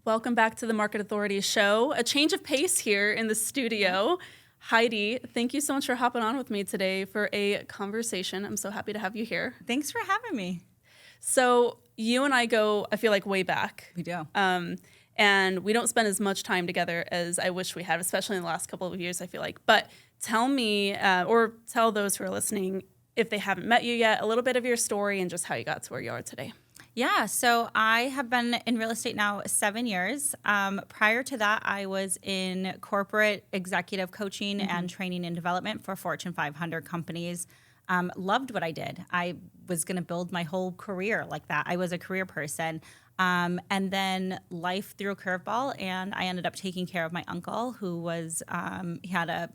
Welcome back to the Market Authority Show. A change of pace here in the studio. Heidi, thank you so much for hopping on with me today for a conversation. I'm so happy to have you here. Thanks for having me. So you and I go, I feel like, way back. We do. And we don't spend as much time together as I wish we had, especially in the last couple of years, I feel like. But tell me, or tell those who are listening, if they haven't met you yet, a little bit of your story and just how you got to where you are today. Yeah, so I have been in real estate now 7 years. Prior to that, I was in corporate executive coaching and training and development for Fortune 500 companies. Loved what I did. I was going to build my whole career like that. I was a career person. And then life threw a curveball, and I ended up taking care of my uncle who was, he had a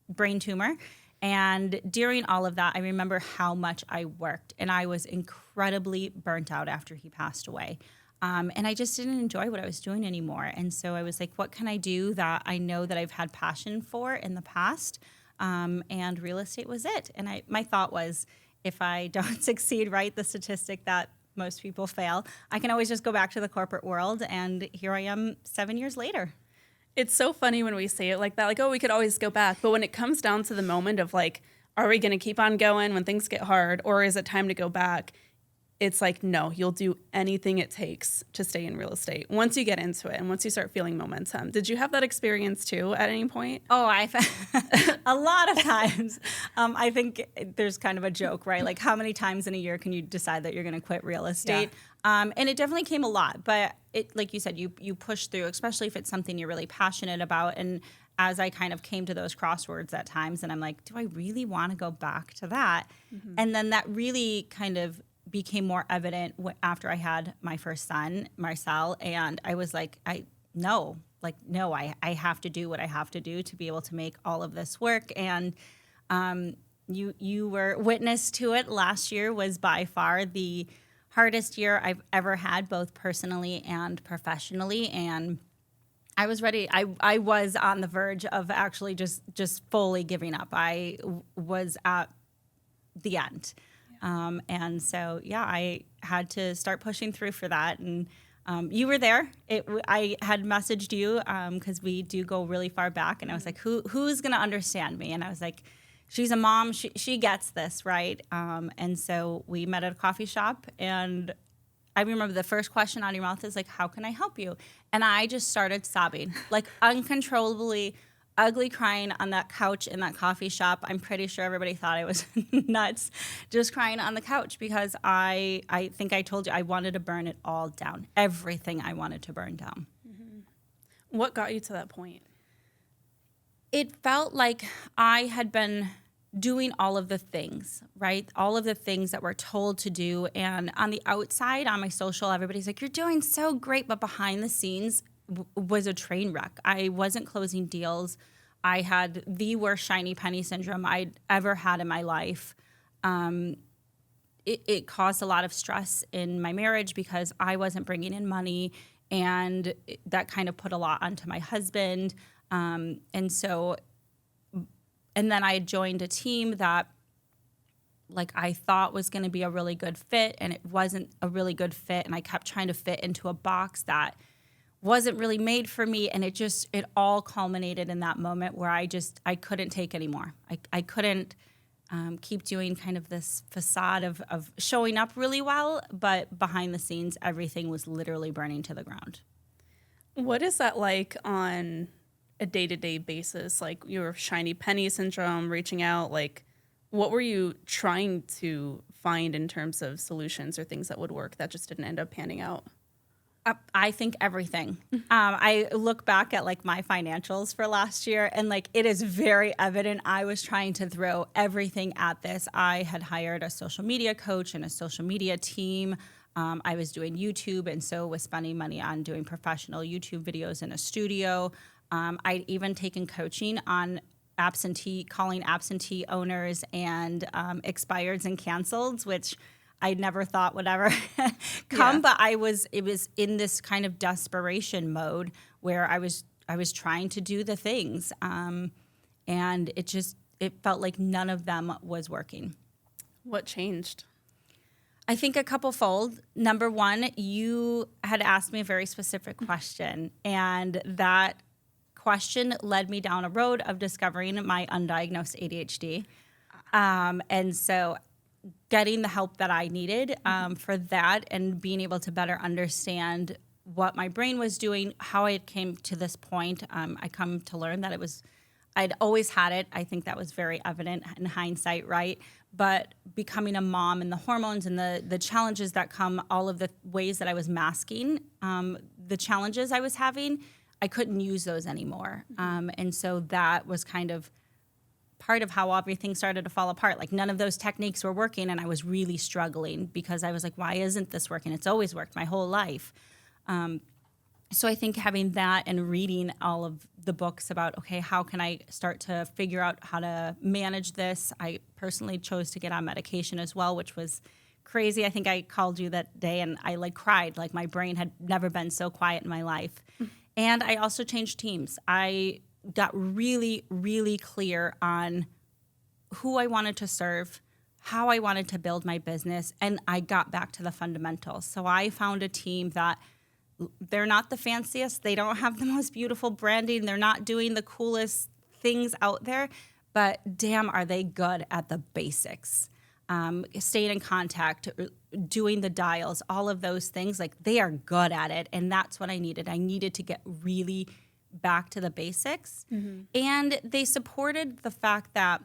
brain tumor. And during all of that, I remember how much I worked, and I was incredibly burnt out after he passed away. And I just didn't enjoy what I was doing anymore. And so I was like, what can I do that I know that I've had passion for in the past? And real estate was it. And my thought was, if I don't succeed, right, the statistic that most people fail, I can always just go back to the corporate world. And here I am 7 years later. It's so funny when we say it like that, like, oh, we could always go back. But when it comes down to the moment of like, are we going to keep on going when things get hard, or is it time to go back? It's like, no, you'll do anything it takes to stay in real estate once you get into it and once you start feeling momentum. Did you have that experience too at any point? Oh, a lot of times. I think there's kind of a joke, right? Like, how many times in a year can you decide that you're going to quit real estate? Yeah. And it definitely came a lot, but it, like you said, you push through, especially if it's something you're really passionate about. And as I kind of came to those crosswords at times, and I'm like, do I really want to go back to that? Mm-hmm. And then that really kind of became more evident after I had my first son, Marcel, and I was like, I have to do what I have to do to be able to make all of this work. And you were witness to it. Last year was by far the hardest year I've ever had, both personally and professionally. And I was ready. I was on the verge of actually just fully giving up. I was at the end. And so, yeah, I had to start pushing through for that. And you were there. I had messaged you because we do go really far back. And I was like, who's going to understand me? And I was like, she's a mom. She gets this, right? And so we met at a coffee shop. And I remember the first question out of your mouth is like, how can I help you? And I just started sobbing, like uncontrollably, ugly crying on that couch in that coffee shop. I'm pretty sure everybody thought I was nuts, just crying on the couch because I think I told you I wanted to burn it all down. Everything I wanted to burn down. Mm-hmm. What got you to that point? It felt like I had been doing all of the things, right? All of the things that we're told to do. And on the outside, on my social, everybody's like, you're doing so great. But behind the scenes, was a train wreck. I wasn't closing deals. I had the worst shiny penny syndrome I'd ever had in my life. It caused a lot of stress in my marriage because I wasn't bringing in money, and that kind of put a lot onto my husband. And then I joined a team that like I thought was going to be a really good fit, and it wasn't a really good fit. And I kept trying to fit into a box that wasn't really made for me. And it all culminated in that moment where I couldn't take anymore. I couldn't keep doing kind of this facade of showing up really well, but behind the scenes, everything was literally burning to the ground. What is that like on a day-to-day basis? Like your shiny penny syndrome, reaching out, like what were you trying to find in terms of solutions or things that would work that just didn't end up panning out? I think everything. I look back at like my financials for last year, and like it is very evident I was trying to throw everything at this. I had hired a social media coach and a social media team. I was doing YouTube, and so was spending money on doing professional YouTube videos in a studio. I'd even taken coaching on calling absentee owners and expireds and canceleds, which I never thought would ever come, but it was in this kind of desperation mode where I was trying to do the things, and it felt like none of them was working. What changed? I think a couple fold. Number one, you had asked me a very specific question, and that question led me down a road of discovering my undiagnosed ADHD. And so getting the help that I needed for that and being able to better understand what my brain was doing, how I came to this point, I come to learn that I'd always had it. I think that was very evident in hindsight, right? But becoming a mom and the hormones and the challenges that come, all of the ways that I was masking the challenges I was having, I couldn't use those anymore. And so that was kind of part of how everything started to fall apart. Like none of those techniques were working, and I was really struggling because I was like, why isn't this working? It's always worked my whole life. So I think having that and reading all of the books about, okay, how can I start to figure out how to manage this? I personally chose to get on medication as well, which was crazy. I think I called you that day and I cried. Like my brain had never been so quiet in my life. And I also changed teams. I got really, really clear on who I wanted to serve, how I wanted to build my business, and I got back to the fundamentals. So I found a team that they're not the fanciest. They don't have the most beautiful branding. They're not doing the coolest things out there, but damn, are they good at the basics. Staying in contact, doing the dials, all of those things, like they are good at it. And that's what I needed. I needed to get really back to the basics. And they supported the fact that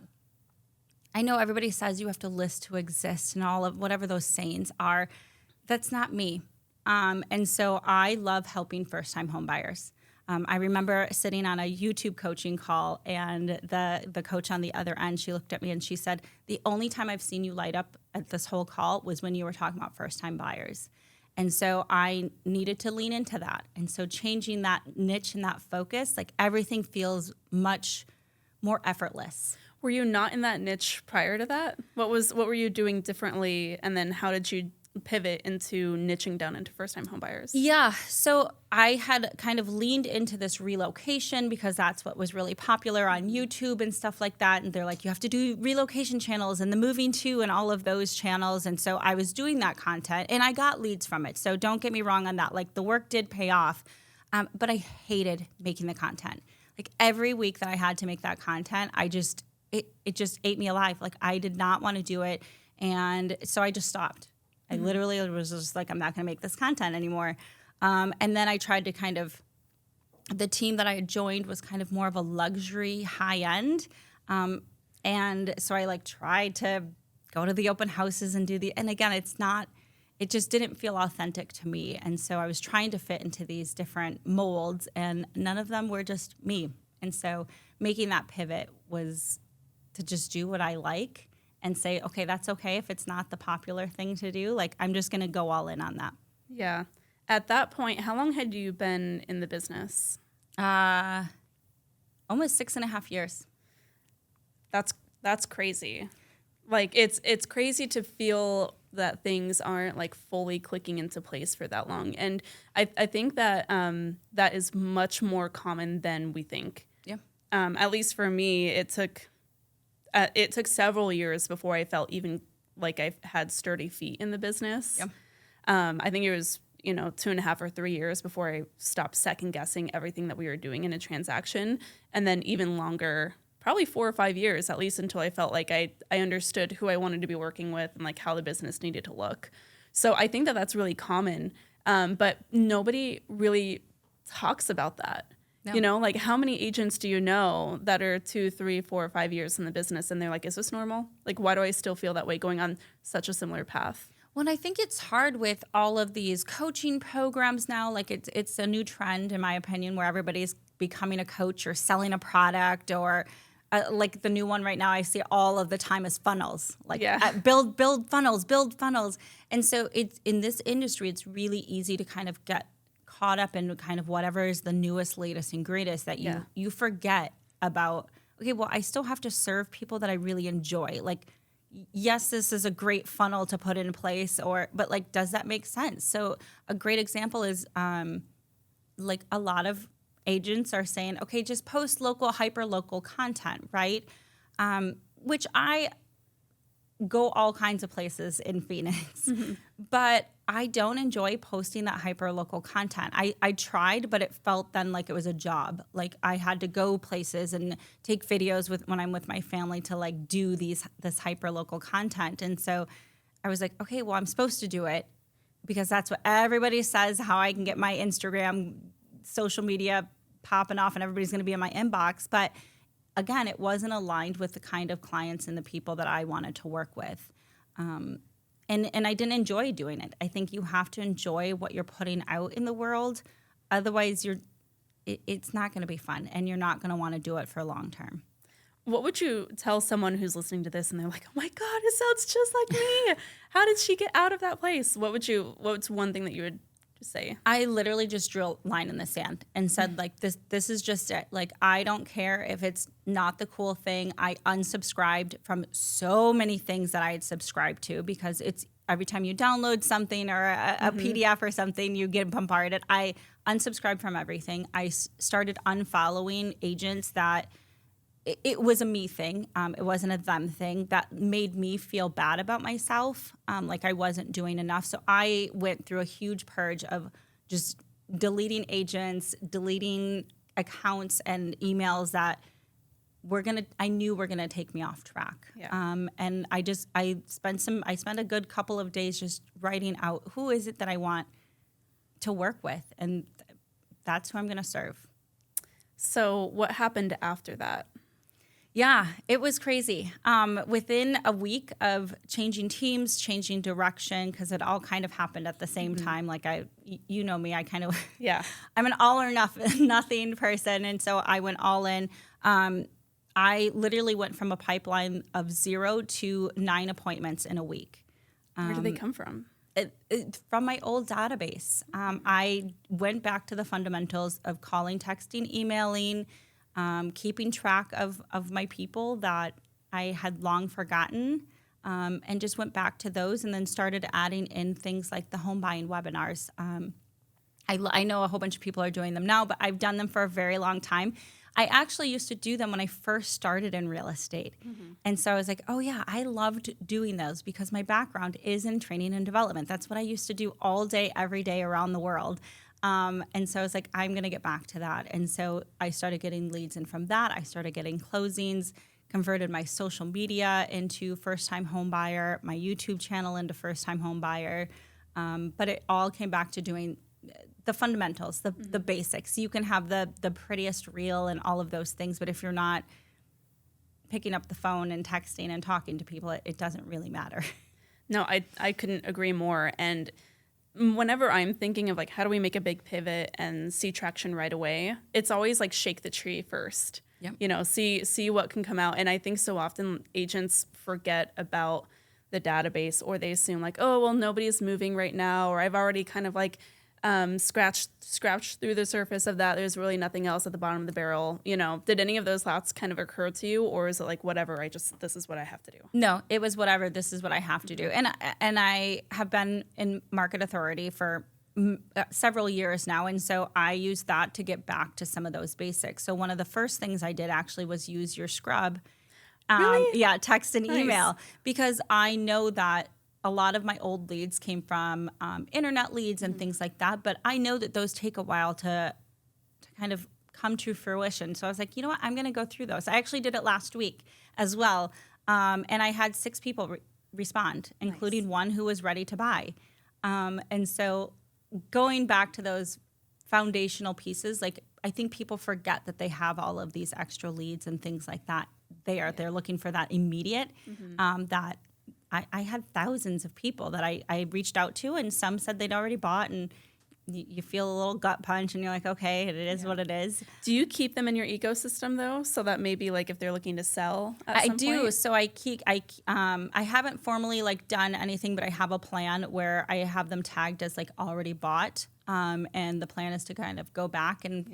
I know everybody says you have to list to exist and all of whatever those sayings are. That's not me. And so I love helping first-time home buyers. I remember sitting on a YouTube coaching call, and the coach on the other end, she looked at me and she said, the only time I've seen you light up at this whole call was when you were talking about first-time buyers. And so I needed to lean into that. And so changing that niche and that focus, like everything feels much more effortless. Were you not in that niche prior to that? What were you doing differently? And then how did you pivot into niching down into first-time home buyers? Yeah, so I had kind of leaned into this relocation because that's what was really popular on YouTube and stuff like that. And they're like, you have to do relocation channels and the moving to and all of those channels. And so I was doing that content and I got leads from it. So don't get me wrong on that. Like the work did pay off, but I hated making the content. Like every week that I had to make that content, it just ate me alive. Like I did not want to do it. And so I just stopped. I literally was just like, I'm not going to make this content anymore. And then I tried to the team that I had joined was kind of more of a luxury high end. And so I tried to go to the open houses and and again, it just didn't feel authentic to me. And so I was trying to fit into these different molds and none of them were just me. And so making that pivot was to just do what I like. And say, okay, that's okay if it's not the popular thing to do. Like, I'm just going to go all in on that. Yeah. At that point, how long had you been in the business? Almost 6.5 years. That's crazy. Like, it's crazy to feel that things aren't fully clicking into place for that long. And I think that that is much more common than we think. Yeah. At least for me, it took several years before I felt even like I had sturdy feet in the business. Yep. I think it was, 2.5 or 3 years before I stopped second guessing everything that we were doing in a transaction. And then even longer, probably 4 or 5 years, at least until I felt like I understood who I wanted to be working with and how the business needed to look. So I think that that's really common. But nobody really talks about that. No. How many agents do you know that are 2, 3, 4, 5 years in the business and they're like, is this normal? Why do I still feel that way going on such a similar path? Well, and I think it's hard with all of these coaching programs now. It's a new trend, in my opinion, where everybody's becoming a coach or selling a product or the new one right now I see all of the time is funnels. Build funnels. And so it's in this industry, it's really easy to kind of get caught up in kind of whatever is the newest, latest, and greatest that you forget about, okay, well, I still have to serve people that I really enjoy. Yes, this is a great funnel to put in place, but does that make sense? So a great example is a lot of agents are saying, okay, just post local, hyper-local content, right? Which go all kinds of places in Phoenix. But I don't enjoy posting that hyper-local content. I tried, but it felt then like it was a job. Like I had to go places and take videos when I'm with my family to like do this hyper-local content. And so I was like, okay, well, I'm supposed to do it because that's what everybody says, how I can get my Instagram, social media popping off and everybody's going to be in my inbox. But again, it wasn't aligned with the kind of clients and the people that I wanted to work with. And I didn't enjoy doing it. I think you have to enjoy what you're putting out in the world. Otherwise, it's not going to be fun, and you're not going to want to do it for long term. What would you tell someone who's listening to this and they're like, oh my God, it sounds just like me. How did she get out of that place? What's one thing that you would say? I literally just drew a line in the sand and said, like, this is just it. Like, I don't care if it's not the cool thing. I unsubscribed from so many things that I had subscribed to because it's every time you download something or a PDF or something, you get bombarded. I unsubscribed from everything. I started unfollowing agents that it was a me thing. It wasn't a them thing that made me feel bad about myself, like I wasn't doing enough. So I went through a huge purge of just deleting agents, deleting accounts and emails that I knew were gonna take me off track. Yeah. And I spent a good couple of days just writing out who is it that I want to work with, and that's who I'm gonna serve. So what happened after that? Yeah, it was crazy. Within a week of changing teams, changing direction, because it all kind of happened at the same time. Like you know me, I kind of, I'm an all or nothing person. And so I went all in. I literally went from a pipeline of 0 to 9 appointments in a week. Where did they come from? From my old database. I went back to the fundamentals of calling, texting, emailing, keeping track of my people that I had long forgotten, and just went back to those and then started adding in things like the home buying webinars. I know a whole bunch of people are doing them now, but I've done them for a very long time. I actually used to do them when I first started in real estate. And so I was like, oh yeah, I loved doing those because my background is in training and development. That's what I used to do all day, every day around the world. And so I was like, I'm going to get back to that. And so I started getting leads in from that. I started getting closings, converted my social media into first-time home buyer, my YouTube channel into first-time home buyer. But it all came back to doing the fundamentals, the basics. You can have the prettiest reel and all of those things, but if you're not picking up the phone and texting and talking to people, it doesn't really matter. No, I couldn't agree more. And whenever I'm thinking of like, how do we make a big pivot and see traction right away? It's always like shake the tree first, see what can come out. And I think so often agents forget about the database, or they assume like, oh, well, nobody's moving right now. Or I've already kind of like scratched through the surface of that. There's really nothing else at the bottom of the barrel. Did any of those thoughts kind of occur to you, or is it like, whatever, this is what I have to do? No, it was whatever, this is what I have to do. And I have been in market authority for several years now. And so I use that to get back to some of those basics. So one of the first things I did actually was use your scrub. Really? Yeah, text and Nice. email, because I know that a lot of my old leads came from internet leads and things like that. But I know that those take a while to kind of come to fruition. So I was like, you know what? I'm going to go through those. I actually did it last week as well. And I had 6 people respond, including one who was ready to buy. And so going back to those foundational pieces, like I think people forget that they have all of these extra leads and things like that. They're looking for that immediate, that I had thousands of people that I reached out to, and some said they'd already bought, and you feel a little gut punch, and you're like, okay, it is what it is. Do you keep them in your ecosystem though, so that maybe like if they're looking to sell at some do. point? So I haven't formally like done anything, but I have a plan where I have them tagged as like already bought, and the plan is to kind of go back and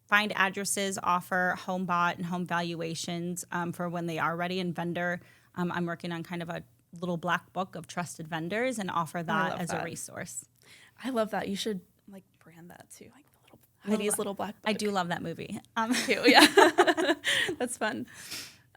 find addresses, offer home bought and home valuations for when they are ready, and vendor. I'm working on kind of a little black book of trusted vendors and offer that as a resource. I love that. You should like brand that too, like the little Heidi's little black book. I do love that movie. Too, yeah. That's fun.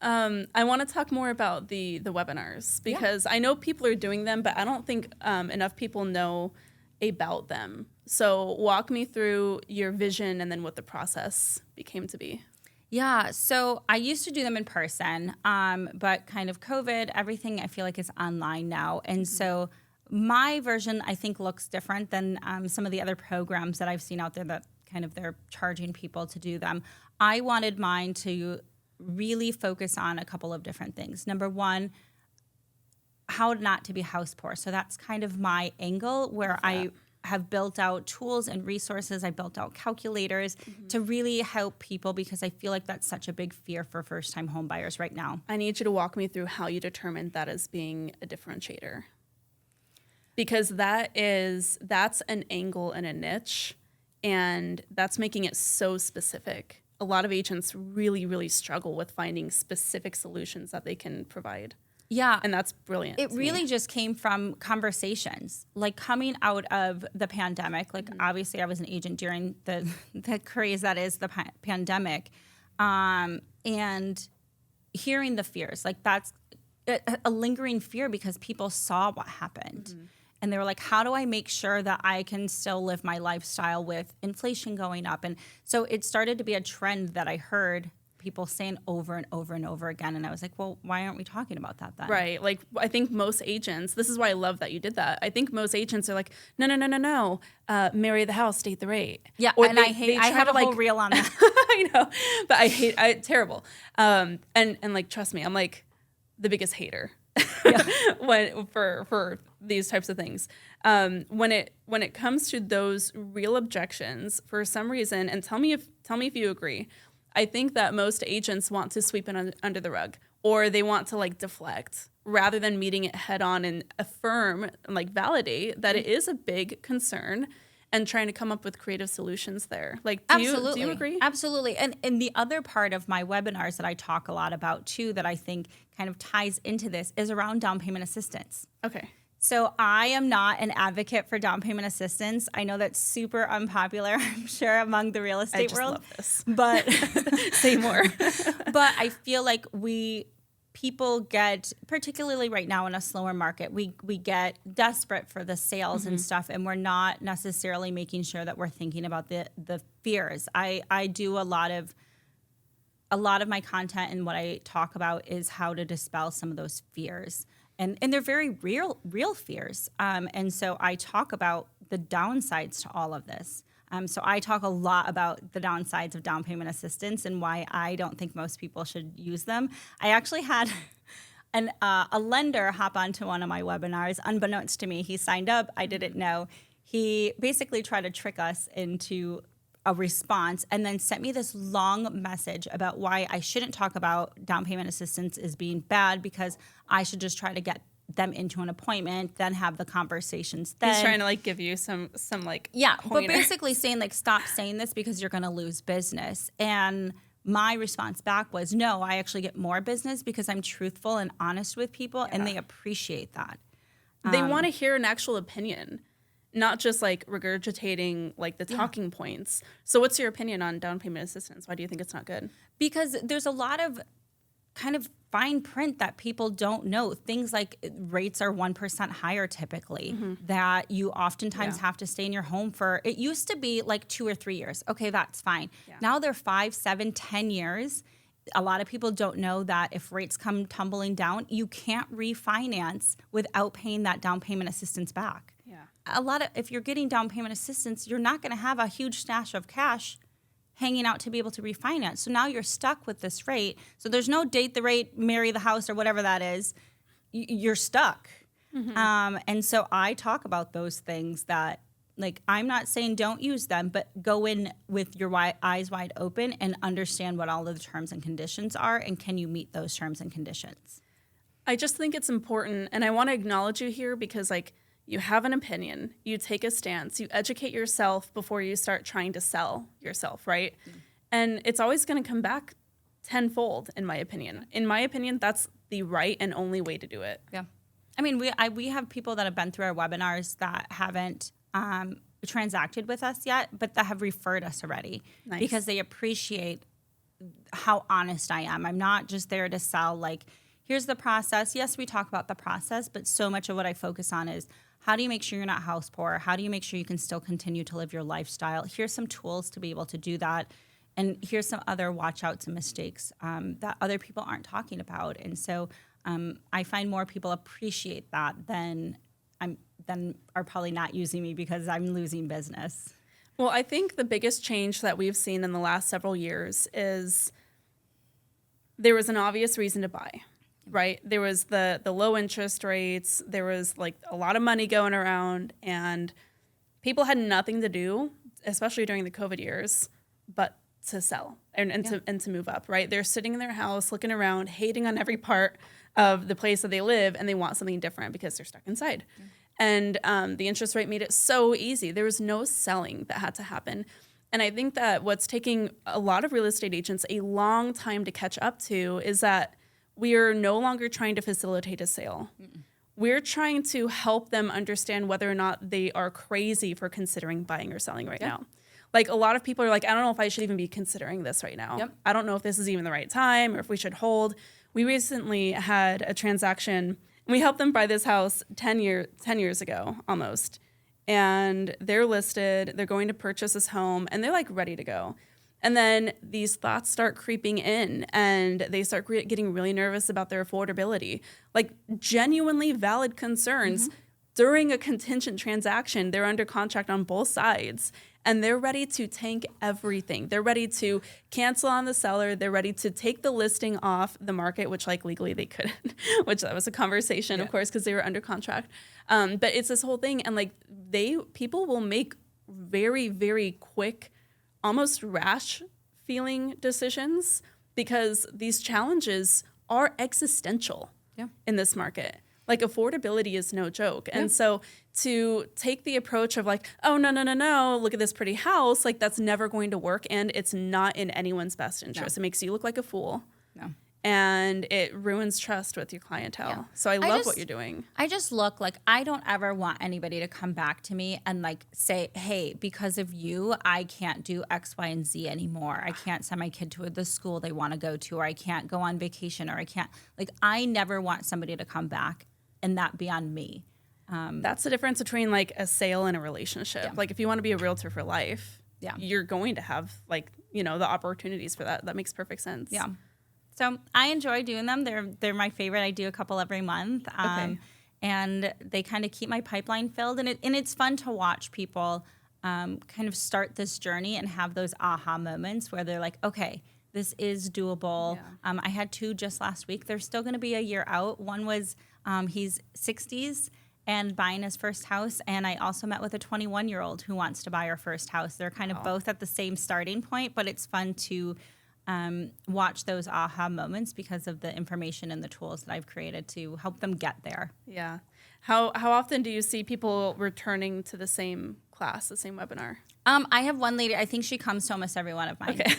I want to talk more about the webinars because I know people are doing them, but I don't think enough people know about them. So walk me through your vision and then what the process became to be. Yeah, so I used to do them in person, but kind of COVID, everything I feel like is online now. And so my version, I think, looks different than some of the other programs that I've seen out there that kind of they're charging people to do them. I wanted mine to really focus on a couple of different things. Number one, how not to be house poor. So that's kind of my angle where I have built out tools and resources. I built out calculators to really help people because I feel like that's such a big fear for first-time home buyers right now. I need you to walk me through how you determined that as being a differentiator. Because that's an angle and a niche, and that's making it so specific. A lot of agents really, really struggle with finding specific solutions that they can provide. Yeah. And that's brilliant. It really just came from conversations, like coming out of the pandemic. Like obviously I was an agent during the craze that is the pandemic, and hearing the fears, like that's a lingering fear because people saw what happened. And they were like, how do I make sure that I can still live my lifestyle with inflation going up? And so it started to be a trend that I heard people saying over and over and over again. And I was like, well, why aren't we talking about that then? Right. Like, I think most agents, this is why I love that you did that. I think most agents are like, no. Marry the house, date the rate. Yeah. Or and I have a whole reel on that. I know, but terrible. And like, trust me, I'm like the biggest hater for these types of things. When it comes to those real objections, for some reason, and tell me if you agree, I think that most agents want to sweep it under the rug, or they want to like deflect rather than meeting it head on and affirm and like validate that it is a big concern and trying to come up with creative solutions there. Like, do you agree? Absolutely. And the other part of my webinars that I talk a lot about too, that I think kind of ties into this, is around down payment assistance. Okay. So I am not an advocate for down payment assistance. I know that's super unpopular, I'm sure, among the real estate world. I just love this. But say more. But I feel like people get, particularly right now in a slower market, we get desperate for the sales and stuff, and we're not necessarily making sure that we're thinking about the fears. I do a lot of my content, and what I talk about is how to dispel some of those fears. And they're very real fears. And so I talk about the downsides to all of this. So I talk a lot about the downsides of down payment assistance and why I don't think most people should use them. I actually had a lender hop onto one of my webinars, unbeknownst to me. He signed up. I didn't know. He basically tried to trick us into a response and then sent me this long message about why I shouldn't talk about down payment assistance as being bad, because I should just try to get them into an appointment, then have the conversations then. He's trying to like give you some like pointer. But basically saying like, stop saying this because you're going to lose business. And my response back was, no, I actually get more business because I'm truthful and honest with people, and they appreciate that. They want to hear an actual opinion, not just like regurgitating like the talking points. So what's your opinion on down payment assistance? Why do you think it's not good? Because there's a lot of kind of fine print that people don't know. Things like rates are 1% higher typically, that you oftentimes have to stay in your home for, it used to be like 2 or 3 years. Okay, that's fine. Yeah. Now they're 5, 7, 10 years. A lot of people don't know that if rates come tumbling down, you can't refinance without paying that down payment assistance back. Yeah. If you're getting down payment assistance, you're not going to have a huge stash of cash hanging out to be able to refinance. So now you're stuck with this rate. So there's no date the rate, marry the house, or whatever that is. You're stuck. And so I talk about those things that, like, I'm not saying don't use them, but go in with your eyes wide open and understand what all of the terms and conditions are, and can you meet those terms and conditions? I just think it's important, and I want to acknowledge you here because, like, you have an opinion, you take a stance, you educate yourself before you start trying to sell yourself, right? And it's always going to come back tenfold, in my opinion. In my opinion, that's the right and only way to do it. Yeah. I mean, we have people that have been through our webinars that haven't transacted with us yet, but that have referred us already. Nice. Because they appreciate how honest I am. I'm not just there to sell like, here's the process. Yes, we talk about the process, but so much of what I focus on is how do you make sure you're not house poor? How do you make sure you can still continue to live your lifestyle? Here's some tools to be able to do that. And here's some other watch outs and mistakes that other people aren't talking about. And so I find more people appreciate that than are probably not using me because I'm losing business. Well, I think the biggest change that we've seen in the last several years is there was an obvious reason to buy, right? There was the low interest rates. There was like a lot of money going around, and people had nothing to do, especially during the COVID years, but to sell and to move up, right? They're sitting in their house, looking around, hating on every part of the place that they live, and they want something different because they're stuck inside. Yeah. And the interest rate made it so easy. There was no selling that had to happen. And I think that what's taking a lot of real estate agents a long time to catch up to is that we are no longer trying to facilitate a sale. Mm-mm. We're trying to help them understand whether or not they are crazy for considering buying or selling right now. Like, a lot of people are like, I don't know if I should even be considering this right now. Yep. I don't know if this is even the right time or if we should hold. We recently had a transaction. We helped them buy this house 10 years ago almost. And they're listed. They're going to purchase this home, and they're like ready to go. And then these thoughts start creeping in, and they start getting really nervous about their affordability. Like, genuinely valid concerns. Mm-hmm. During a contingent transaction, they're under contract on both sides, and they're ready to tank everything. They're ready to cancel on the seller. They're ready to take the listing off the market, which like legally they couldn't, which that was a conversation, of course, because they were under contract. But it's this whole thing, and like people will make very, very quick, almost rash feeling decisions because these challenges are existential in this market. Like, affordability is no joke. And so to take the approach of like, oh, no, look at this pretty house, like, that's never going to work, and it's not in anyone's best interest. No. It makes you look like a fool. No. And it ruins trust with your clientele. Yeah. So I love what you're doing. I just look like I don't ever want anybody to come back to me and like say, hey, because of you, I can't do X, Y, and Z anymore. I can't send my kid to the school they want to go to, or I can't go on vacation, or I can't. Like, I never want somebody to come back and that be on me. That's the difference between like a sale and a relationship. Yeah. Like, if you want to be a realtor for life, you're going to have like, the opportunities for that. That makes perfect sense. Yeah. So I enjoy doing them. They're my favorite. I do a couple every month. And they kind of keep my pipeline filled. And it's fun to watch people kind of start this journey and have those aha moments where they're like, okay, this is doable. Yeah. I had 2 just last week. They're still going to be a year out. One was he's 60s and buying his first house. And I also met with a 21-year-old who wants to buy her first house. They're kind of both at the same starting point, but it's fun to watch those aha moments because of the information and the tools that I've created to help them get there. Yeah. How often do you see people returning to the same class, the same webinar? I have one lady, I think she't to almost every one of mine. Okay.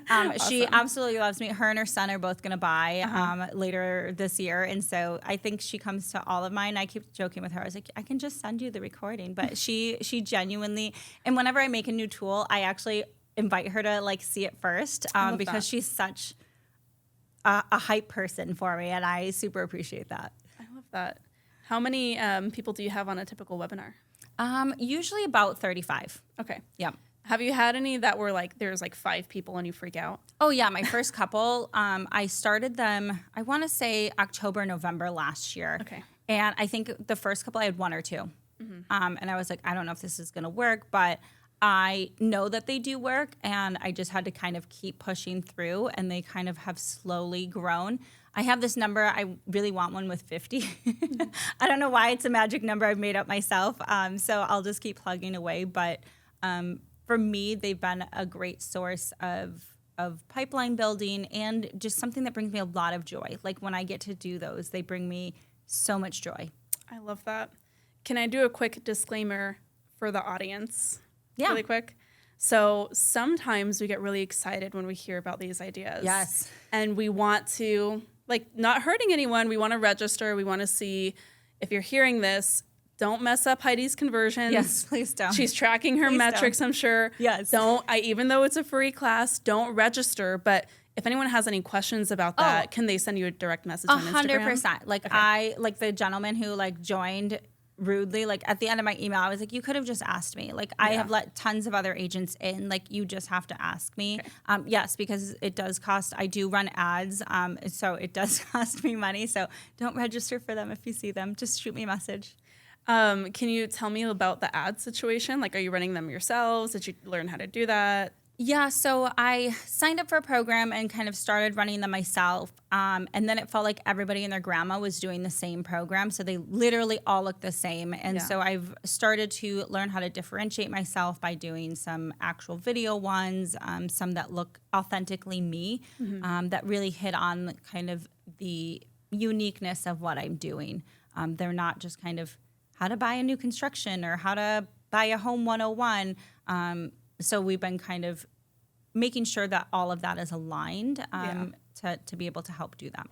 Awesome. She absolutely loves me. Her and her son are both going to buy later this year. And so I think she comes to all of mine. I keep joking with her. I was like, I can just send you the recording. But she genuinely, and whenever I make a new tool, I actually invite her to like see it first because she's such a hype person for me. And I super appreciate that. I love that. How many people do you have on a typical webinar? Usually about 35. Okay. Yeah. Have you had any that were like, there's like 5 people and you freak out? Oh yeah. My first couple, I started them, I want to say October, November last year. Okay. And I think the first couple I had 1 or 2. Mm-hmm. And I was like, I don't know if this is going to work, but I know that they do work, and I just had to kind of keep pushing through, and they kind of have slowly grown. I have this number. I really want one with 50. I don't know why it's a magic number I've made up myself. So I'll just keep plugging away. But for me, they've been a great source of pipeline building and just something that brings me a lot of joy. Like, when I get to do those, they bring me so much joy. I love that. Can I do a quick disclaimer for the audience? Yeah. Really quick. So sometimes we get really excited when we hear about these ideas. Yes. And we want to, like, not hurting anyone. We want to register. We want to see if you're hearing this, don't mess up Heidi's conversions. Yes, please don't. She's tracking her Please metrics, I'm sure. Yes. Even though it's a free class, don't register. But if anyone has any questions about that, can they send you a direct message on Instagram? 100%. Like okay. The gentleman who like joined rudely, like at the end of my email, I was like, you could have just asked me. Like I have let tons of other agents in. Like you just have to ask me. Okay. Yes, because it does cost. I do run ads, so it does cost me money. So don't register for them if you see them. Just shoot me a message. Can you tell me about the ad situation? Like, are you running them yourselves? Did you learn how to do that? Yeah, so I signed up for a program and kind of started running them myself. And then it felt like everybody and their grandma was doing the same program. So they literally all look the same. And so I've started to learn how to differentiate myself by doing some actual video ones, some that look authentically me, that really hit on kind of the uniqueness of what I'm doing. They're not just kind of how to buy a new construction or how to buy a home 101. So we've been kind of making sure that all of that is aligned to be able to help do that.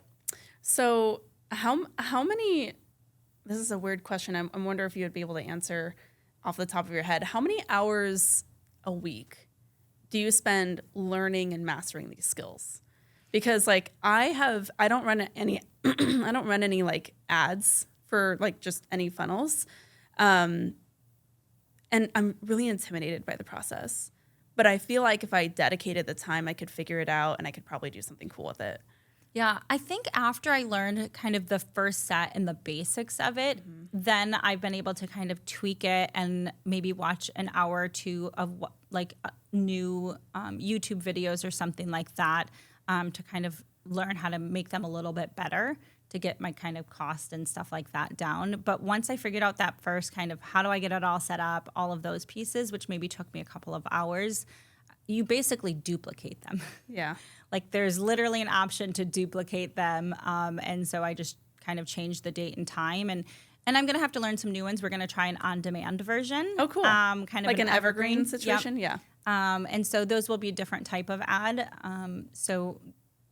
So how many, this is a weird question. I wonder if you would be able to answer off the top of your head. How many hours a week do you spend learning and mastering these skills? Because like I don't run any, I don't run any like ads for like just any funnels. And I'm really intimidated by the process. But I feel like if I dedicated the time, I could figure it out and I could probably do something cool with it. Yeah, I think after I learned kind of the first set and the basics of it, then I've been able to kind of tweak it and maybe watch an hour or two of like new YouTube videos or something like that to kind of learn how to make them a little bit better, to get my kind of cost and stuff like that down. But once I figured out that first kind of how do I get it all set up, all of those pieces, which maybe took me a couple of hours, you basically duplicate them. Yeah. Like there's literally an option to duplicate them. And so I just kind of changed the date and time. And I'm going to have to learn some new ones. We're going to try an on-demand version. Oh, cool. Kind of like an evergreen situation? Yep. Yeah. And so those will be a different type of ad. So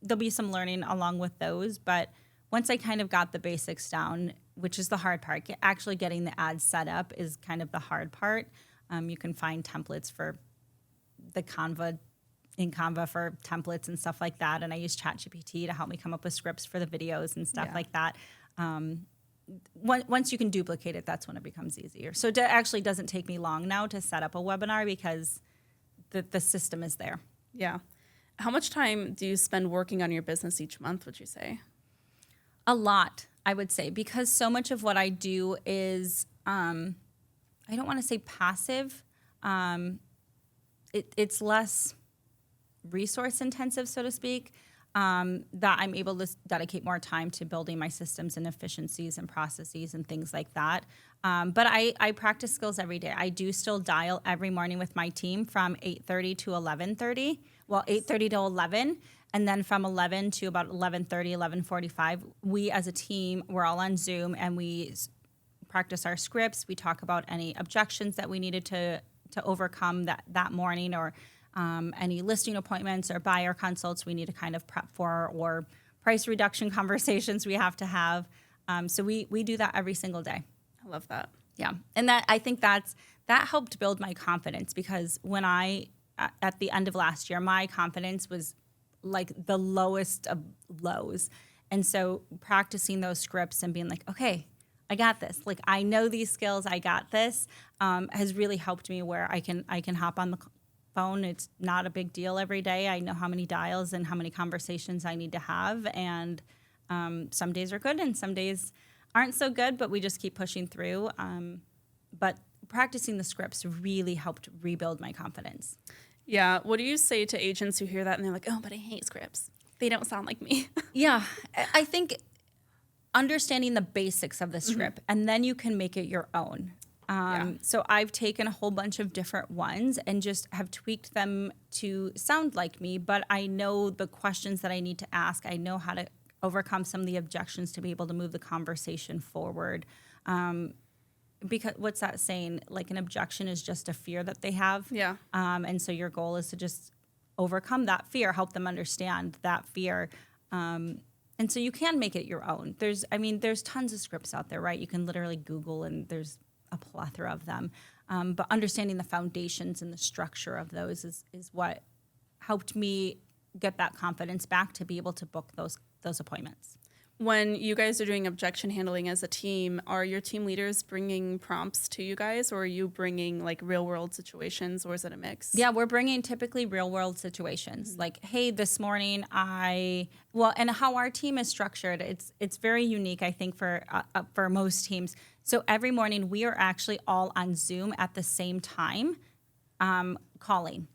there'll be some learning along with those. But once I kind of got the basics down, which is the hard part, actually getting the ads set up is kind of the hard part. You can find templates for the Canva for templates and stuff like that. And I use ChatGPT to help me come up with scripts for the videos and stuff like that. Once you can duplicate it, that's when it becomes easier. So it actually doesn't take me long now to set up a webinar because the system is there. Yeah. How much time do you spend working on your business each month, would you say? A lot, I would say, because so much of what I do is, I don't want to say passive. It's less resource intensive, so to speak, that I'm able to dedicate more time to building my systems and efficiencies and processes and things like that. But I practice skills every day. I do still dial every morning with my team from 8:30 to 11:30. Well, 8:30 to 11. And then from 11 to about 11:30, 11:45, we as a team, we're all on Zoom and we practice our scripts. We talk about any objections that we needed to overcome that morning, or any listing appointments or buyer consults we need to kind of prep for, or price reduction conversations we have to have. So we do that every single day. I love that. Yeah. And I think that helped build my confidence, because when at the end of last year, my confidence was like the lowest of lows. And so practicing those scripts and being like, okay, I got this. Like, I know these skills, I got this, has really helped me where I can hop on the phone. It's not a big deal every day. I know how many dials and how many conversations I need to have. And some days are good and some days aren't so good, but we just keep pushing through. But practicing the scripts really helped rebuild my confidence. Yeah. What do you say to agents who hear that and they're like, oh, but I hate scripts. They don't sound like me. Yeah. I think understanding the basics of the script, and then you can make it your own. So I've taken a whole bunch of different ones and just have tweaked them to sound like me, but I know the questions that I need to ask. I know how to overcome some of the objections to be able to move the conversation forward. Because what's that saying? Like, an objection is just a fear that they have. Yeah. And so your goal is to just overcome that fear, help them understand that fear. And And so you can make it your own. There's tons of scripts out there, right? You can literally Google and there's a plethora of them. But understanding the foundations and the structure of those is what helped me get that confidence back to be able to book those appointments. When you guys are doing objection handling as a team, are your team leaders bringing prompts to you guys, or are you bringing like real world situations, or is it a mix? Yeah, we're bringing typically real world situations. Like, hey, this morning and how our team is structured, it's very unique, I think, for most teams. So every morning we are actually all on Zoom at the same time, calling.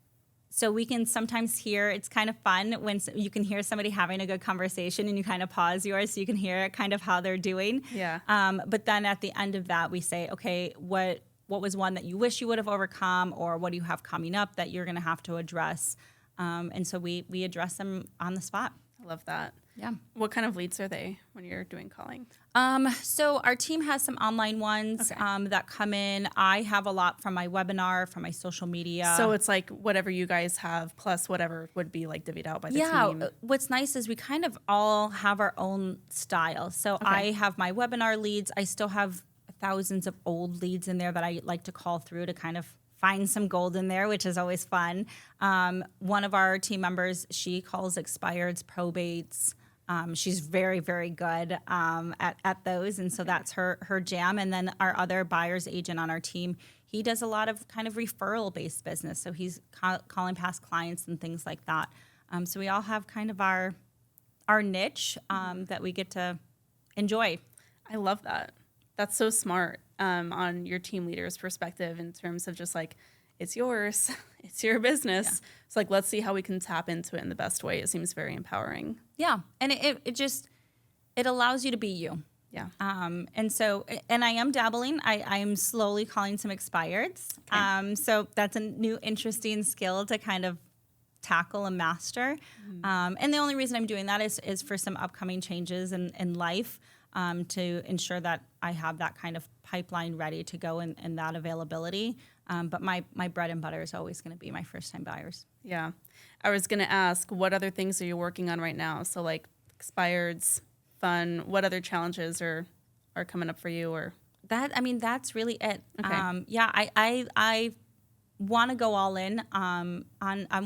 So we can sometimes hear, it's kind of fun when you can hear somebody having a good conversation and you kind of pause yours so you can hear kind of how they're doing. Yeah. But then at the end of that, we say, okay, what was one that you wish you would have overcome, or what do you have coming up that you're going to have to address? And so we address them on the spot. I love that. Yeah. What kind of leads are they when you're doing calling? So our team has some online ones that come in. I have a lot from my webinar, from my social media. So it's like whatever you guys have plus whatever would be like divvied out by the team. Yeah. What's nice is we kind of all have our own style. So I have my webinar leads. I still have thousands of old leads in there that I like to call through to kind of find some gold in there, which is always fun. One of our team members, she calls expireds, probates. She's very, very good at those, and so that's her jam. And then our other buyer's agent on our team, he does a lot of kind of referral-based business, so he's calling past clients and things like that. So we all have kind of our niche that we get to enjoy. I love that. That's so smart on your team leader's perspective in terms of just like, it's yours, it's your business. Yeah. So like, let's see how we can tap into it in the best way. It seems very empowering. Yeah. And it allows you to be you. Yeah. And so I am dabbling. I am slowly calling some expireds. Okay. So that's a new interesting skill to kind of tackle and master. And the only reason I'm doing that is for some upcoming changes in life, to ensure that I have that kind of pipeline ready to go and that availability. But my bread and butter is always going to be my first-time buyers. Yeah. I was going to ask, what other things are you working on right now? So like expireds, fun, what other challenges are coming up for you? Or that's really it. Okay. I want to go all in on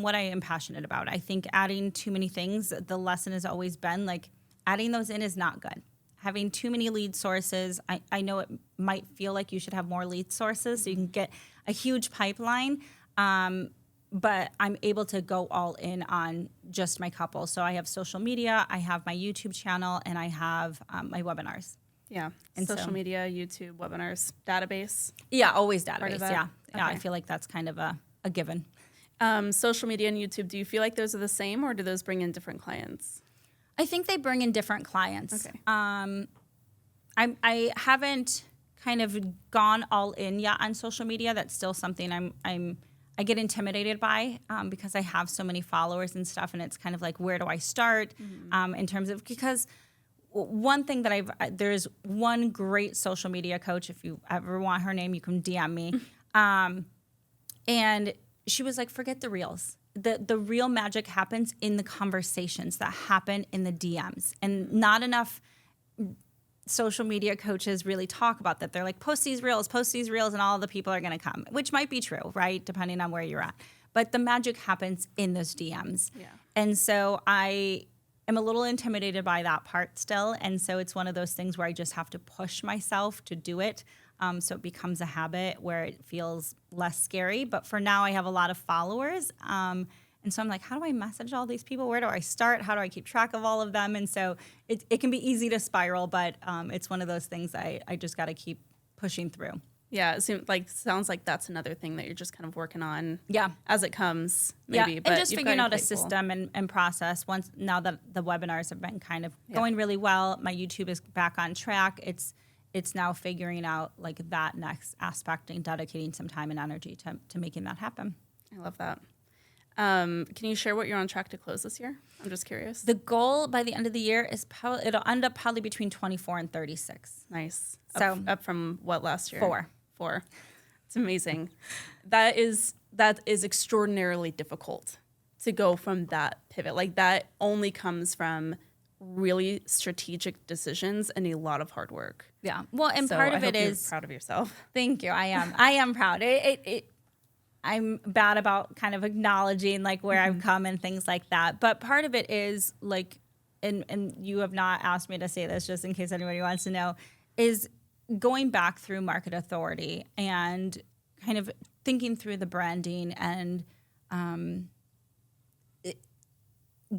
what I am passionate about. I think adding too many things, the lesson has always been like adding those in is not good. Having too many lead sources, I know it might feel like you should have more lead sources so you can get a huge pipeline, but I'm able to go all in on just my couple. So I have social media, I have my YouTube channel, and I have my webinars. Yeah, and social media, YouTube, webinars, database. Yeah, always database, yeah. Okay. Yeah, I feel like that's kind of a given. Social media and YouTube, do you feel like those are the same, or do those bring in different clients? I think they bring in different clients. Okay. I haven't kind of gone all in yet on social media. That's still something I get intimidated by because I have so many followers and stuff, and it's kind of like, where do I start in terms of, because one thing that there's one great social media coach, if you ever want her name, you can DM me. And she was like, forget the reels. The real magic happens in the conversations that happen in the DMs, and not enough social media coaches really talk about that. They're like, post these reels, and all the people are going to come, which might be true, right? Depending on where you're at. But the magic happens in those DMs. Yeah. And so I am a little intimidated by that part still. And so it's one of those things where I just have to push myself to do it. So it becomes a habit where it feels less scary. But for now, I have a lot of followers. And so I'm like, how do I message all these people? Where do I start? How do I keep track of all of them? And so it can be easy to spiral, but it's one of those things I just got to keep pushing through. Yeah, it sounds like that's another thing that you're just kind of working on. Yeah, as it comes, maybe. Yeah, but and just figuring out a system and process. Now that the webinars have been kind of going really well, my YouTube is back on track. It's now figuring out like that next aspect and dedicating some time and energy to making that happen. I love that. Can you share what you're on track to close this year? I'm just curious. The goal by the end of the year is it'll end up probably between 24 and 36. Nice. So up from what last year? 4. It's amazing. That is extraordinarily difficult to go from that pivot. Like that only comes from really strategic decisions and a lot of hard work. Yeah. Well, and So part I of hope it you're is proud of yourself. Thank you. I am proud. I'm bad about kind of acknowledging like where I've come and things like that. But part of it is like, and you have not asked me to say this just in case anybody wants to know, is going back through market authority and kind of thinking through the branding and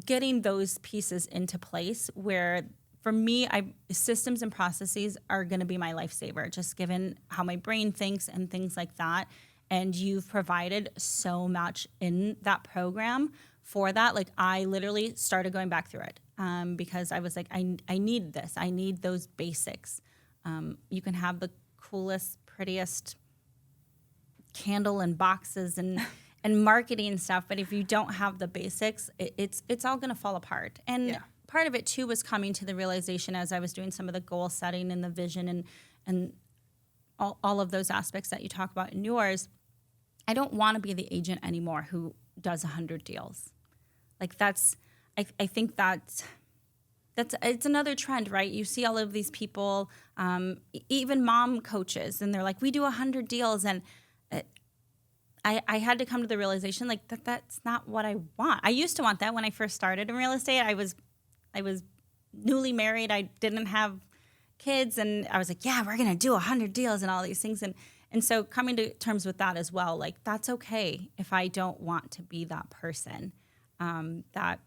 getting those pieces into place where for me, systems and processes are going to be my lifesaver, just given how my brain thinks and things like that. And you've provided so much in that program for that. Like I literally started going back through it because I was like, I need this. I need those basics. You can have the coolest, prettiest candle and boxes and marketing stuff, but if you don't have the basics, it's all going to fall apart. And part of it too was coming to the realization as I was doing some of the goal setting and the vision and all of those aspects that you talk about in yours. I don't want to be the agent anymore who does 100 deals. Like I think that's it's another trend, right? You see all of these people, even mom coaches, and they're like, we do 100 deals. And I had to come to the realization like that's not what I want. I used to want that when I first started in real estate. I was newly married. I didn't have kids. And I was like, yeah, we're going to do 100 deals and all these things. And so coming to terms with that as well, like that's okay if I don't want to be that person. That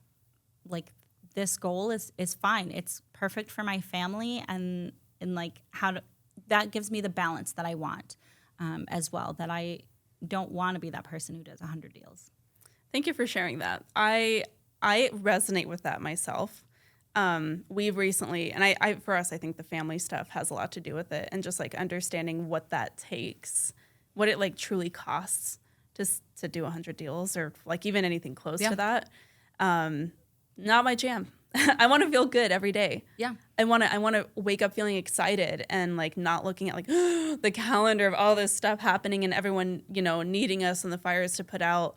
like this goal is fine. It's perfect for my family and like that gives me the balance that I want as well. That I don't want to be that person who does 100 deals. Thank you for sharing that. I resonate with that myself. We've recently, and I for us, I think the family stuff has a lot to do with it, and just like understanding what that takes, what it like truly costs to do 100 deals or like even anything close to that. Not my jam. I want to feel good every day. Yeah. I want to wake up feeling excited and like not looking at like the calendar of all this stuff happening and everyone, needing us and the fires to put out.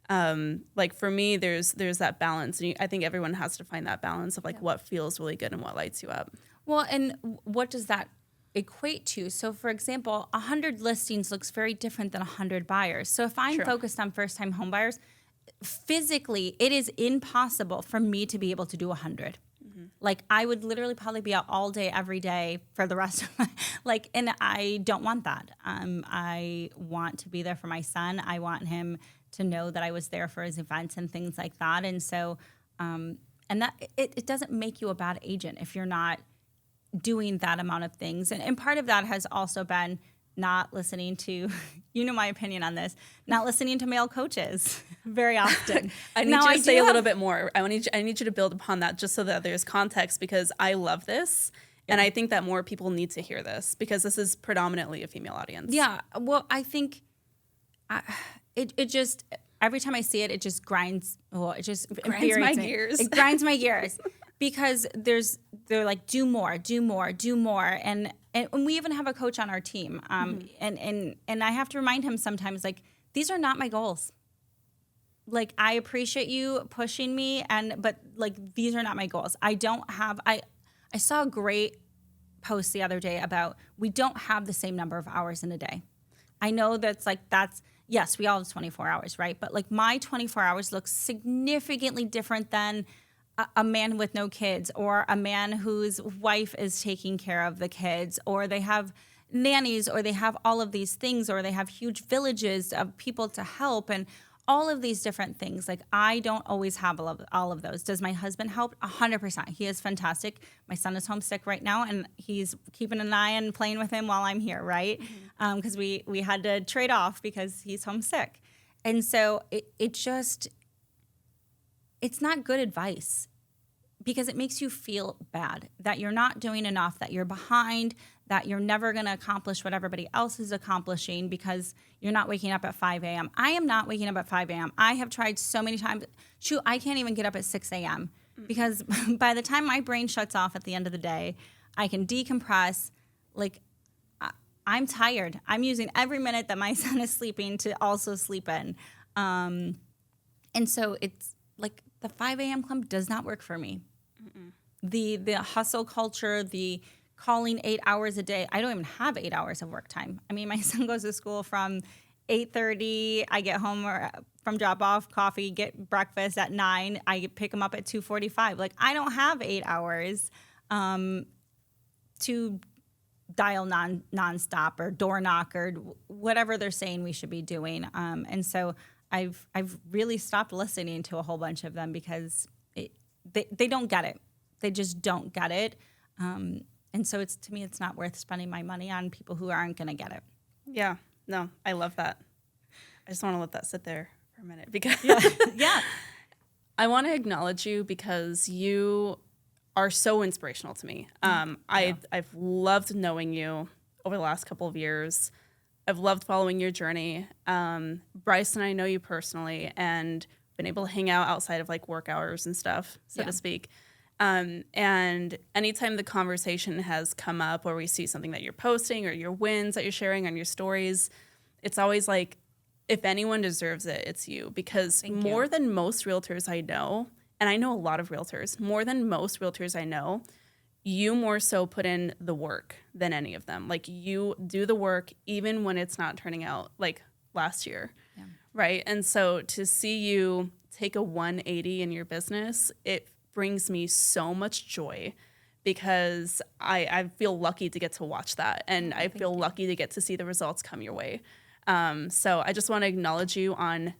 Like for me, there's that balance. And I think everyone has to find that balance of like what feels really good and what lights you up. Well, and what does that equate to? So for example, 100 listings looks very different than 100 buyers. So if I'm focused on first-time home buyers, physically, it is impossible for me to be able to do 100. Mm-hmm. Like I would literally probably be out all day, every day for the rest of my and I don't want that. I want to be there for my son. I want him to know that I was there for his events and things like that. And so, and that it doesn't make you a bad agent if you're not doing that amount of things. And part of that has also been not listening to, my opinion on this, not listening to male coaches very often. I need you to say a little bit more. I need you to build upon that just so that there's context, because I love this. And I think that more people need to hear this because this is predominantly a female audience. Yeah. Well, I think it just, every time I see it, it just grinds. Well, it just grinds my gears. It grinds my gears because they're like, do more. And we even have a coach on our team. And I have to remind him sometimes, like, these are not my goals. Like, I appreciate you pushing me, but like, these are not my goals. I saw a great post the other day about we don't have the same number of hours in a day. I know yes, we all have 24 hours, right? But like my 24 hours looks significantly different than a man with no kids, or a man whose wife is taking care of the kids, or they have nannies, or they have all of these things, or they have huge villages of people to help, and all of these different things. Like, I don't always have all of those. Does my husband help? 100%. He is fantastic. My son is homesick right now, and he's keeping an eye on playing with him while I'm here, right? Because we had to trade off because he's homesick. And so it's not good advice, because it makes you feel bad that you're not doing enough, that you're behind, that you're never going to accomplish what everybody else is accomplishing because you're not waking up at 5 a.m. I am not waking up at 5 a.m. I have tried so many times. Shoot, I can't even get up at 6 a.m. because by the time my brain shuts off at the end of the day, I can decompress. Like, I'm tired. I'm using every minute that my son is sleeping to also sleep in. And so it's like the 5 a.m. club does not work for me. the hustle culture, the calling 8 hours a day. I don't even have 8 hours of work time. I mean, my son goes to school from 8:30. I get home from drop off, coffee, get breakfast at 9. I pick him up at 2:45. Like, I don't have 8 hours to dial nonstop or door knock or whatever they're saying we should be doing. And so I've really stopped listening to a whole bunch of them because they don't get it. They just don't get it. And so to me, it's not worth spending my money on people who aren't going to get it. Yeah. No, I love that. I just want to let that sit there for a minute because Yeah. I want to acknowledge you because you are so inspirational to me. I've loved knowing you over the last couple of years. I've loved following your journey. Bryce and I know you personally and been able to hang out outside of like work hours and stuff, so to speak. And anytime the conversation has come up or we see something that you're posting or your wins that you're sharing on your stories, it's always like, if anyone deserves it, it's you. Because more than most realtors I know, and I know a lot of realtors, more than most realtors I know, you more so put in the work than any of them. Like, you do the work even when it's not turning out like last year, right? And so to see you take a 180 in your business, it brings me so much joy because I feel lucky to get to watch that. And I feel lucky to get to see the results come your way. So I just want to acknowledge you on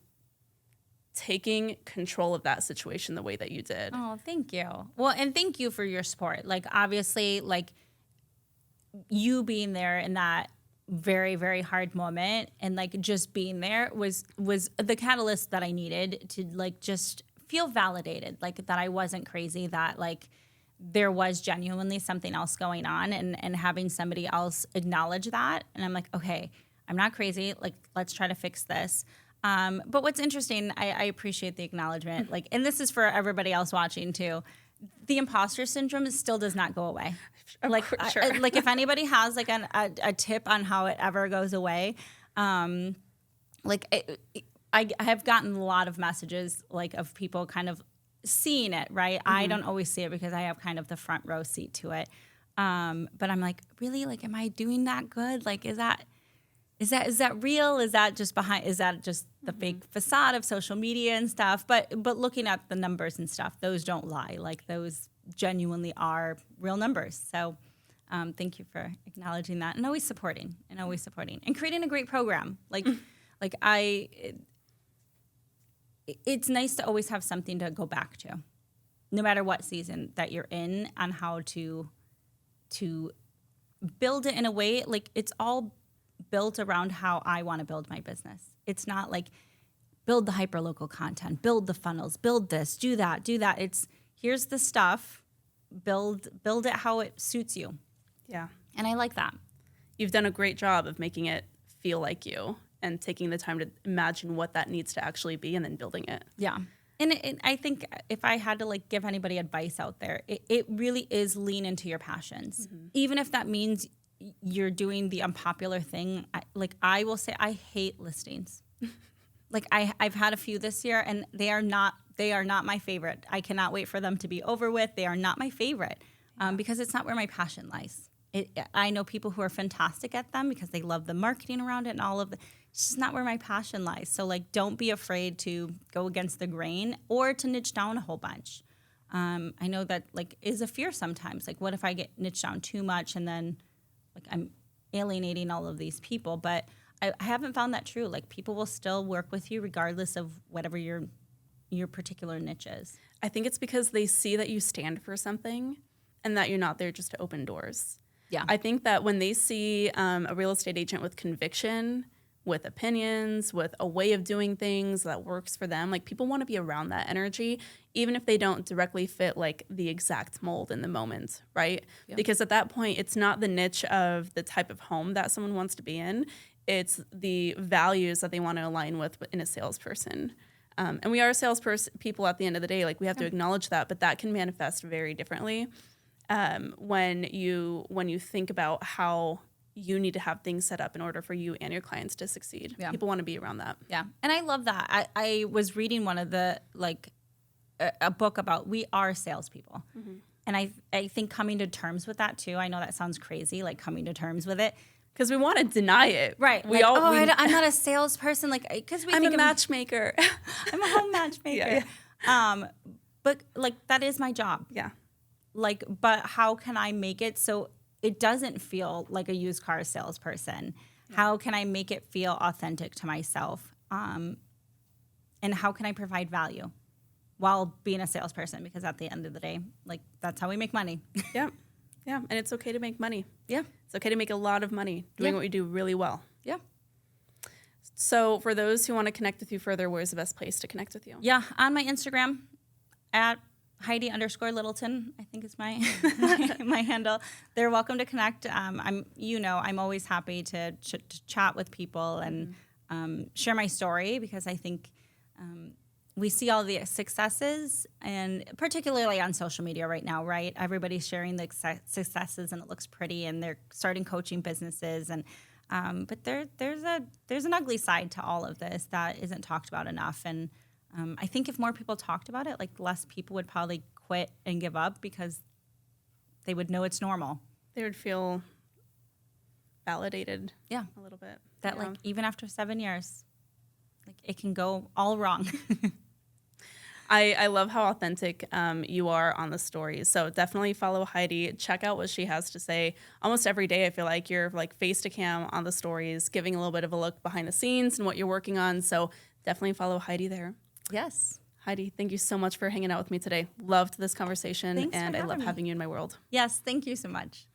taking control of that situation the way that you did. Oh, thank you. Well, and thank you for your support. Like, obviously, like, you being there in that very, very hard moment and like just being there was the catalyst that I needed to like just feel validated, like that I wasn't crazy, that like there was genuinely something else going on, and having somebody else acknowledge that. And I'm like, okay, I'm not crazy. Like, let's try to fix this. But what's interesting, I appreciate the acknowledgement. Like, and this is for everybody else watching too. The imposter syndrome still does not go away. Like, Sure. like if anybody has like a tip on how it ever goes away, like I have gotten a lot of messages like of people kind of seeing it, right? I don't always see it because I have kind of the front row seat to it. But I'm like, really? Like, am I doing that good? Like, is that real? Is that just the fake facade of social media and stuff? But looking at the numbers and stuff, those don't lie. Like, those genuinely are real numbers. So thank you for acknowledging that and always supporting and creating a great program. It's nice to always have something to go back to, no matter what season that you're in, on how to build it in a way. Like, it's all built around how I want to build my business. It's not like build the hyperlocal content, build the funnels, build this, do that. It's here's the stuff, build it how it suits you. Yeah. And I like that. You've done a great job of making it feel like you and taking the time to imagine what that needs to actually be and then building it. Yeah. And I think if I had to like give anybody advice out there, it really is lean into your passions. Even if that means you're doing the unpopular thing. I will say I hate listings. Like, I've had a few this year and they are not my favorite. I cannot wait for them to be over with. They are not my favorite because it's not where my passion lies. I know people who are fantastic at them because they love the marketing around it and all of the. It's just not where my passion lies. So like, don't be afraid to go against the grain or to niche down a whole bunch. I know that like is a fear sometimes. Like, what if I get niched down too much and then like I'm alienating all of these people? But I haven't found that true. Like, people will still work with you regardless of whatever your particular niche is. I think it's because they see that you stand for something and that you're not there just to open doors. Yeah. I think that when they see a real estate agent with conviction, with opinions, with a way of doing things that works for them, like, people want to be around that energy, even if they don't directly fit like the exact mold in the moment, right? Yeah. Because at that point, it's not the niche of the type of home that someone wants to be in. It's the values that they want to align with in a salesperson. And we are people at the end of the day. Like, we have to acknowledge that, but that can manifest very differently when you think about how you need to have things set up in order for you and your clients to succeed. Yeah. People want to be around that. Yeah. And I love that. I was reading one of the, like, a book about we are salespeople. Mm-hmm. And I think coming to terms with that too. I know that sounds crazy, like coming to terms with it. Because we want to deny it. Right. I'm not a salesperson. Like, because I'm a matchmaker. I'm a home matchmaker. Yeah. But like, that is my job. Yeah. Like, but how can I make it so it doesn't feel like a used car salesperson? Yeah. How can I make it feel authentic to myself? And how can I provide value while being a salesperson? Because at the end of the day, like, that's how we make money. Yeah. Yeah. And it's okay to make money. Yeah. It's okay to make a lot of money doing what we do really well. Yeah. So for those who want to connect with you further, where's the best place to connect with you? Yeah. On my Instagram at Heidi_Littleton, I think is my my handle. They're welcome to connect. I'm always happy to chat with people and share my story, because I think we see all the successes, and particularly on social media right now, right? Everybody's sharing the successes, and it looks pretty, and they're starting coaching businesses, and but there's an ugly side to all of this that isn't talked about enough. And I think if more people talked about it, like, less people would probably quit and give up, because they would know it's normal. They would feel validated. Yeah, a little bit. That like, even after 7 years, like, it can go all wrong. I love how authentic you are on the stories. So definitely follow Heidi. Check out what she has to say. Almost every day, I feel like you're like face to cam on the stories, giving a little bit of a look behind the scenes and what you're working on. So definitely follow Heidi there. Yes. Heidi, thank you so much for hanging out with me today. Loved this conversation. Thanks and for I love having me. having you in my world. Yes, thank you so much.